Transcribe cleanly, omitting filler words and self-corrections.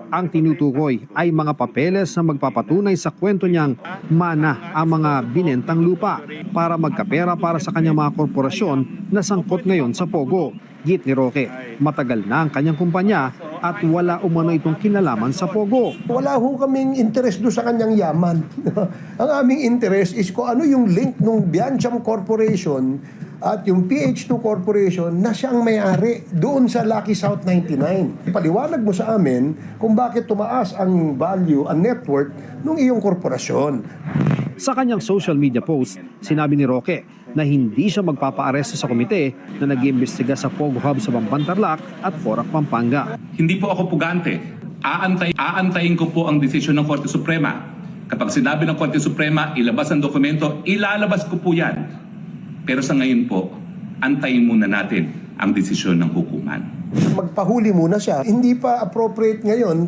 Ang tinutukoy ay mga papeles na magpapatunay sa kwento niyang mana ang mga binentang lupa para magkapera para sa kanyang mga korporasyon na sangkot ngayon sa Pogo. Git ni Roque, matagal na ang kanyang kumpanya at wala umano itong kinalaman sa Pogo. Wala ho kaming interest doon sa kanyang yaman. Ang aming interest is kung ano yung link ng Biancham Corporation at yung PH2 Corporation na siyang may-ari doon sa Lucky South 99. Ipaliwanag mo sa amin kung bakit tumaas ang value, ang net worth ng iyong korporasyon. Sa kanyang social media post, sinabi ni Roque na hindi siya magpapaaresto sa komite na nag-iimbestiga sa Pogo Hub sa Bamban-Tarlac at Porac, Pampanga. Hindi po ako pugante. Aantayin ko po ang desisyon ng Korte Suprema. Kapag sinabi ng Korte Suprema, ilabas ang dokumento, ilalabas ko po yan. Pero sa ngayon po, antayin muna natin ang desisyon ng hukuman. Magpahuli muna siya. Hindi pa appropriate ngayon